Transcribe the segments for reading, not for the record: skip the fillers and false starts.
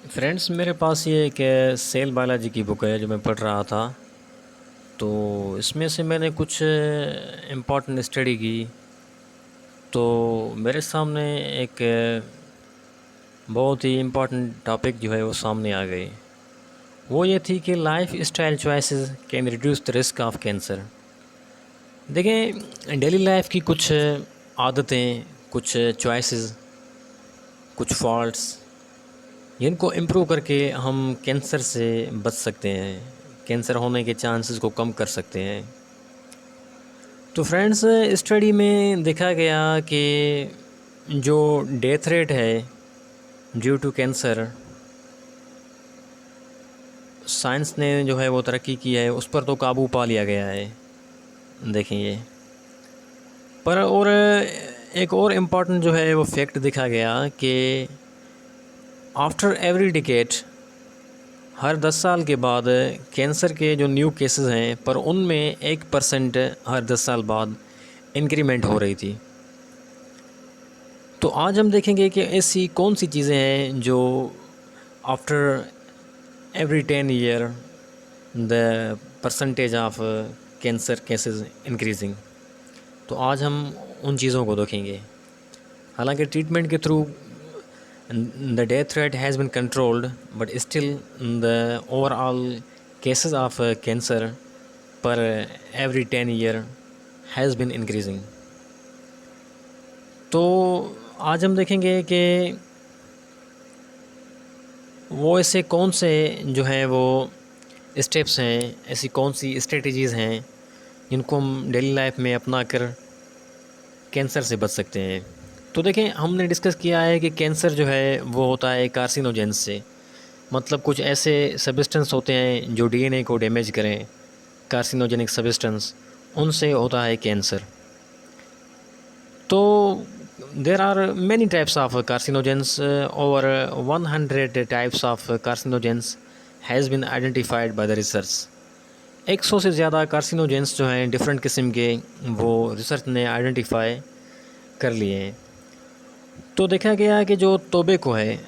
Friends, मेरे पास ये एक सेल बायोलॉजी की बुक है जो मैं पढ़ रहा था। तो इसमें से मैंने कुछ इम्पोर्टेंट स्टडी की। तो मेरे सामने एक बहुत ही इम्पोर्टेंट टॉपिक जो है वो सामने आ गई। वो ये थी कि life style choices can reduce the risk of cancer. देखें, डेली लाइफ की कुछ आदतें, कुछ चॉइसेस, कुछ फॉल्ट्स, जिनको इम्प्रूव करके हम कैंसर से बच सकते हैं, कैंसर होने के चांसेस को कम कर सकते हैं। तो फ्रेंड्स, स्टडी में देखा गया कि जो डेथ रेट है ड्यू टू कैंसर, साइंस ने जो है वो तरक्की की है, उस पर तो काबू पा लिया गया है। देखेंगे पर और एक और इम्पॉर्टेंट जो है वो फैक्ट देखा गया कि आफ्टर एवरी डिकेड, हर 10 साल के बाद कैंसर के जो न्यू केसेस हैं पर उनमें 1% हर 10 साल बाद इंक्रीमेंट हो रही थी। तो आज हम देखेंगे कि ऐसी कौन सी चीज़ें हैं जो after every 10 year the percentage of cancer cases increasing. तो आज हम उन चीज़ों को देखेंगे। हालांकि ट्रीटमेंट के through the death rate has been controlled, but still the overall cases of cancer per every 10 year has been increasing। तो आज हम देखेंगे कि वो ऐसे कौन से जो हैं वो स्टेप्स हैं, ऐसी कौन सी स्ट्रेटजीज़ हैं जिनको हम डेली लाइफ में अपना कर कैंसर से बच सकते हैं। तो देखें, हमने डिस्कस किया है कि कैंसर जो है वो होता है कार्सिनोजेंस से, मतलब कुछ ऐसे सब्सटेंस होते हैं जो डीएनए को डैमेज करें, कार्सिनोजेनिक सब्सटेंस, उनसे होता है कैंसर। तो there are many types of carcinogens, over 100 types of carcinogens has been identified by the research. 100 से ज़्यादा कार्सिनोजेंस जो हैं डिफरेंट किस्म के, वो रिसर्च ने आइडेंटिफाई कर लिए हैं। तो देखा गया है कि जो टोबैको है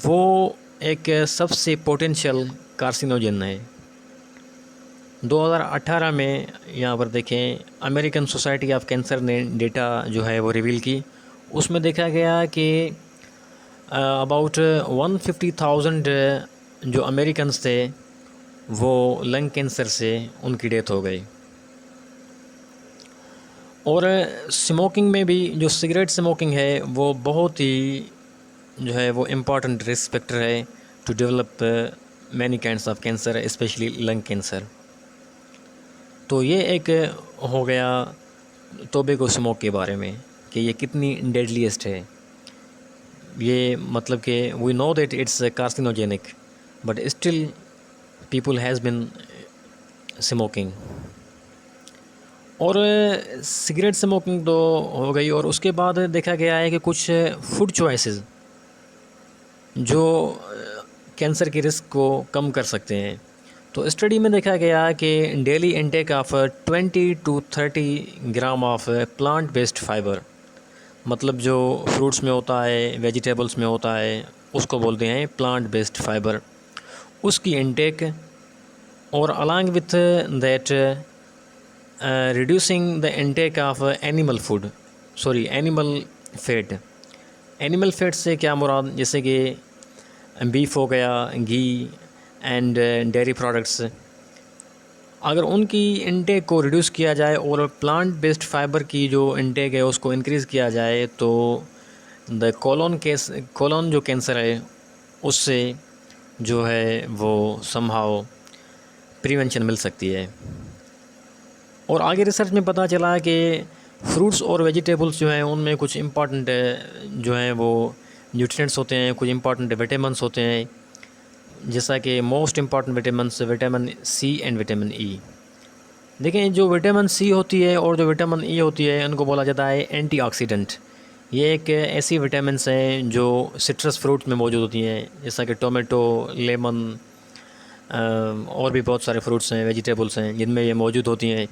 वो एक सबसे पोटेंशियल कार्सिनोजन है। 2018 में यहाँ पर देखें, अमेरिकन सोसाइटी ऑफ कैंसर ने डेटा जो है वो रिवील की। उसमें देखा गया कि अबाउट 150,000 जो अमेरिकन्स थे वो लंग कैंसर से उनकी डेथ हो गई। और स्मोकिंग में भी, जो सिगरेट स्मोकिंग है वो बहुत ही जो है वो इम्पॉर्टेंट रिस्क फैक्टर है to develop many kinds of cancer, specially lung cancer. तो ये एक हो गया टोबैको स्मोक के बारे में कि ये कितनी डेडलीस्ट है। ये मतलब कि we know that it's carcinogenic, but still people has been smoking. और सिगरेट स्मोकिंग तो हो गई, और उसके बाद देखा गया है कि कुछ फूड चॉइसेस जो कैंसर के रिस्क को कम कर सकते हैं। तो स्टडी में देखा गया कि daily intake of 20 to 30 gram of plant based fibre, मतलब जो फ्रूट्स में होता है, वेजिटेबल्स में होता है, उसको बोलते हैं प्लांट बेस्ड फाइबर, उसकी इनटेक। और along with that reducing the intake of animal fat. Animal fat से क्या मुराद, जैसे कि बीफ हो गया, घी एंड डेयरी प्रोडक्ट्स, अगर उनकी इनटेक को रिड्यूस किया जाए और प्लांट बेस्ड फाइबर की जो इनटेक है उसको इंक्रीज़ किया जाए, तो द कोलोन जो कैंसर है उससे जो है वो समहाउ प्रिवेंशन मिल सकती है। और आगे रिसर्च में पता चला कि फ्रूट्स और वेजिटेबल्स जो हैं उनमें कुछ इम्पॉर्टेंट जो हैं वो न्यूट्रिएंट्स होते हैं, कुछ इम्पॉर्टेंट विटामिन्स होते हैं, जैसा कि most important vitamins vitamin C and vitamin E. देखें, जो विटामिन सी होती है और जो विटामिन ई होती है उनको बोला जाता है एंटीऑक्सीडेंट। ये एक ऐसी विटामिन्स हैं जो सिट्रस फ्रूट में मौजूद होती हैं, जैसा कि टोमेटो, लेमन, और भी बहुत सारे फ्रूट्स हैं, वेजिटेबल्स हैं जिनमें ये मौजूद होती हैं।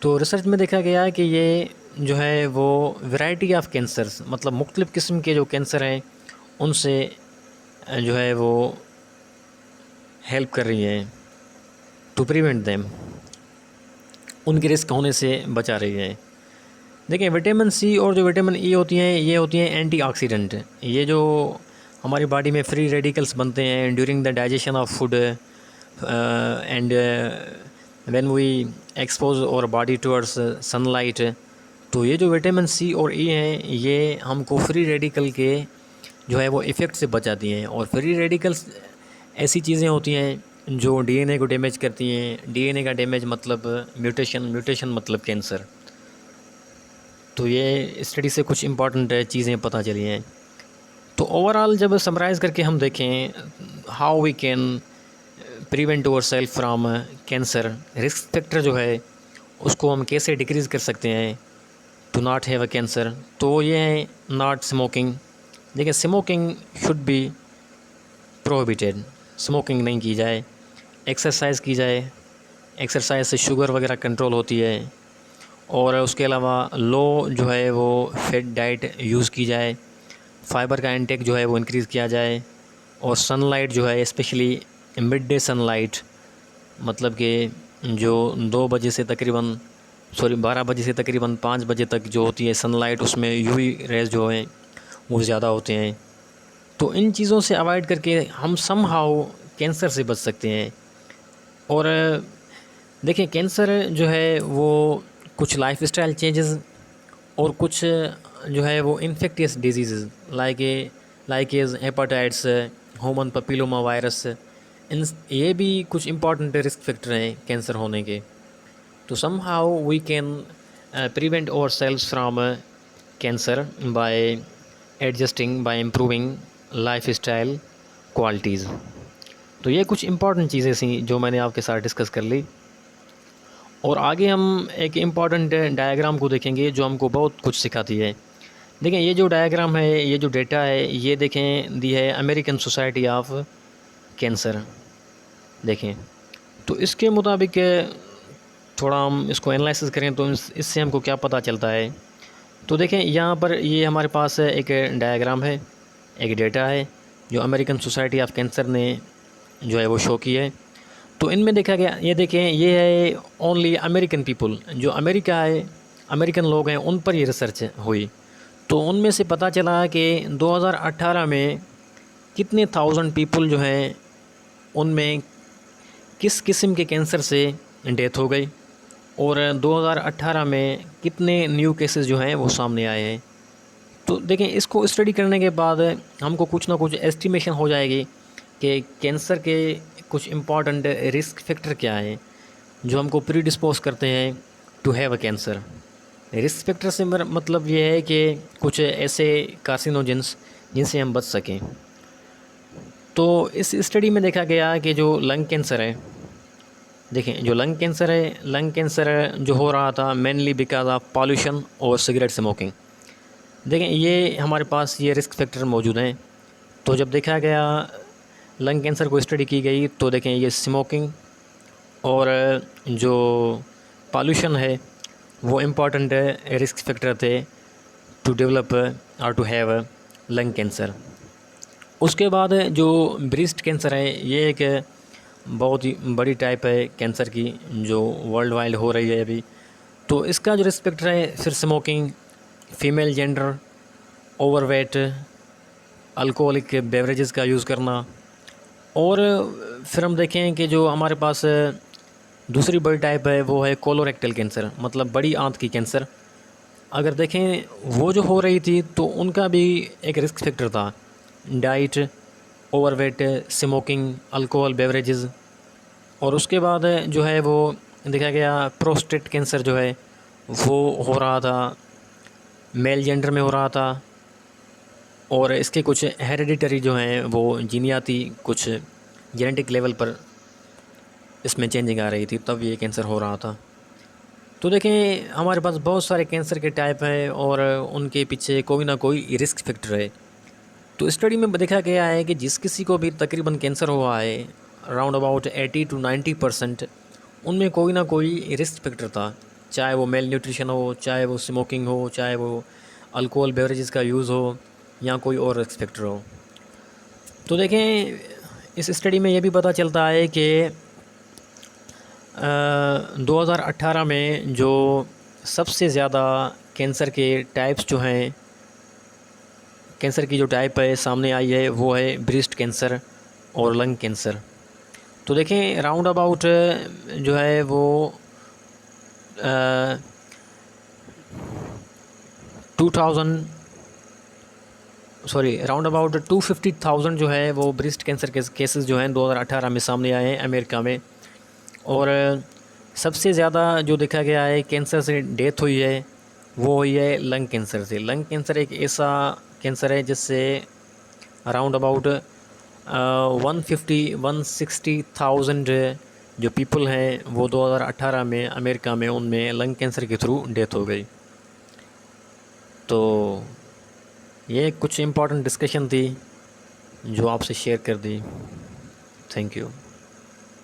तो रिसर्च में देखा गया है कि ये जो है वो वैरायटी ऑफ कैंसर्स, मतलब मुख्तलिफ़ किस्म के जो कैंसर हैं उनसे जो है वो हेल्प कर रही हैं टू प्रिवेंट देम, उनके रिस्क होने से बचा रही है। देखिए विटामिन सी और जो विटामिन ई होती हैं, ये होती हैं एंटीऑक्सीडेंट। ये जो हमारी बॉडी में फ्री रेडिकल्स बनते हैं during the digestion of food and when we expose our body towards sunlight, तो ये जो विटामिन सी और ई हैं ये हमको फ्री रेडिकल के जो है वो इफ़ेक्ट से बचाती हैं। और फ्री रेडिकल्स ऐसी चीज़ें होती हैं जो डीएनए को डैमेज करती हैं। डीएनए का डैमेज मतलब म्यूटेशन, म्यूटेशन मतलब कैंसर। तो ये स्टडी से कुछ इम्पॉर्टेंट चीज़ें पता चली हैं। तो ओवरऑल जब समराइज़ करके हम देखें how we can prevent our self from cancer, risk factor जो है उसको हम कैसे डिक्रीज़ कर सकते हैं to not have a cancer, तो ये है नॉट स्मोकिंग। देखिए smoking should be prohibited, smoking नहीं की जाए। एक्सरसाइज की जाए, एक्सरसाइज से शुगर वगैरह कंट्रोल होती है। और उसके अलावा लो जो है वो फैट डाइट यूज़ की जाए, फाइबर का इंटेक जो है वो इंक्रीज़ किया जाए। और सनलाइट जो है स्पेशली मिड डे सनलाइट, मतलब कि जो 2 बजे से तकरीबन 12 बजे से तकरीबन 5 बजे तक जो होती है सनलाइट, उसमें यूवी रेज जो हैं वो ज़्यादा होते हैं। तो इन चीज़ों से अवॉइड करके हम समहाउ कैंसर से बच सकते हैं। और देखिए कैंसर जो है वो कुछ लाइफस्टाइल चेंजेस और कुछ जो है वो infectious disease like as hepatitis, human papilloma virus, इन ये भी कुछ इंपॉर्टेंट रिस्क फैक्टर हैं कैंसर होने के। तो somehow we can prevent ourselves from cancer by adjusting, by improving life style qualities. तो ये कुछ इंपॉर्टेंट चीज़ें थी जो मैंने आपके साथ डिस्कस कर ली। और आगे हम एक इम्पॉर्टेंट डायग्राम को देखेंगे जो हमको बहुत कुछ सिखाती है। देखें ये जो डायग्राम है, ये जो डेटा है, ये देखें दी है अमेरिकन सोसाइटी ऑफ कैंसर। देखें तो इसके मुताबिक थोड़ा हम इसको एनालिसिस करें तो इससे हमको क्या पता चलता है। तो देखें यहाँ पर ये हमारे पास एक डायग्राम है, एक डेटा है जो अमेरिकन सोसाइटी ऑफ कैंसर ने जो है वो शो की है। तो इनमें देखा गया, ये देखें ये है ओनली अमेरिकन पीपल, जो अमेरिका है, अमेरिकन लोग हैं, उन पर ये रिसर्च हुई। तो उनमें से पता चला कि 2018 में कितने थाउजेंड पीपल जो हैं उनमें किस किस्म के कैंसर से डेथ हो गई, और 2018 में कितने न्यू केसेस जो हैं वो सामने आए हैं। तो देखें इसको स्टडी करने के बाद हमको कुछ ना कुछ एस्टिमेशन हो जाएगी कि कैंसर के कुछ इम्पॉर्टेंट रिस्क फैक्टर क्या हैं जो हमको प्रीडिस्पोज करते हैं to have a cancer. Risk factor से मेरा मतलब ये है कि कुछ ऐसे कार्सिनोजेंस जिनसे हम बच सकें। तो इस स्टडी में देखा गया कि जो लंग कैंसर है, देखें जो लंग कैंसर है, लंग कैंसर जो हो रहा था मेनली बिकॉज ऑफ पॉल्यूशन और सिगरेट स्मोकिंग। देखें ये हमारे पास ये रिस्क फैक्टर मौजूद हैं। तो जब देखा गया लंग कैंसर को स्टडी की गई तो देखें ये स्मोकिंग और जो पॉल्यूशन है वो इम्पॉर्टेंट रिस्क फैक्टर थे टू डेवलप और टू हैव लंग कैंसर। उसके बाद जो ब्रेस्ट कैंसर है, ये एक बहुत ही बड़ी टाइप है कैंसर की जो वर्ल्ड वाइड हो रही है अभी। तो इसका जो रिस्क फैक्टर है फिर smoking, female gender, overweight, alcoholic beverages का यूज़ करना। और फिर हम देखें कि जो हमारे पास दूसरी बड़ी टाइप है वो है कोलोरेक्टल कैंसर, मतलब बड़ी आंत की कैंसर। अगर देखें वो जो हो रही थी तो उनका भी एक रिस्क फैक्टर था, diet, overweight, smoking, alcohol beverages. और उसके बाद जो है वो देखा गया प्रोस्टेट कैंसर जो है वो हो रहा था, मेल जेंडर में हो रहा था। और इसके कुछ हेरिडिटरी जो हैं वो जीनियाती कुछ जेनेटिक लेवल पर इसमें चेंजिंग आ रही थी, तब ये कैंसर हो रहा था। तो देखें हमारे पास बहुत सारे कैंसर के टाइप हैं और उनके पीछे कोई ना कोई रिस्क फैक्टर है। तो स्टडी में देखा गया है कि जिस किसी को भी तकरीबन कैंसर हुआ है, अराउंड अबाउट 80 to 90% उनमें कोई ना कोई रिस्क फैक्टर था, चाहे वो मेल न्यूट्रिशन हो, चाहे वो स्मोकिंग हो, चाहे वो अल्कोहल बेवरेजेस का यूज़ हो, या कोई और रिस्क फैक्टर हो। तो देखें, इस स्टडी में ये भी पता चलता है कि 2018 में जो सबसे ज़्यादा कैंसर के टाइप्स जो हैं, कैंसर की जो टाइप है सामने आई है वो है ब्रेस्ट कैंसर और लंग कैंसर। तो देखें राउंड अबाउट जो है वो 250,000 जो है वो ब्रेस्ट कैंसर के केसेस जो हैं 2018 में सामने आए हैं अमेरिका में। और सबसे ज़्यादा जो देखा गया है कैंसर से डेथ हुई है वो हुई है लंग कैंसर से। लंग कैंसर एक ऐसा कैंसर है जिससे अराउंड अबाउट 160,000 जो पीपल हैं वो 2018 में अमेरिका में उनमें लंग कैंसर के थ्रू डेथ हो गई। तो ये कुछ इम्पॉर्टेंट डिस्कशन थी जो आपसे शेयर कर दी। Thank you.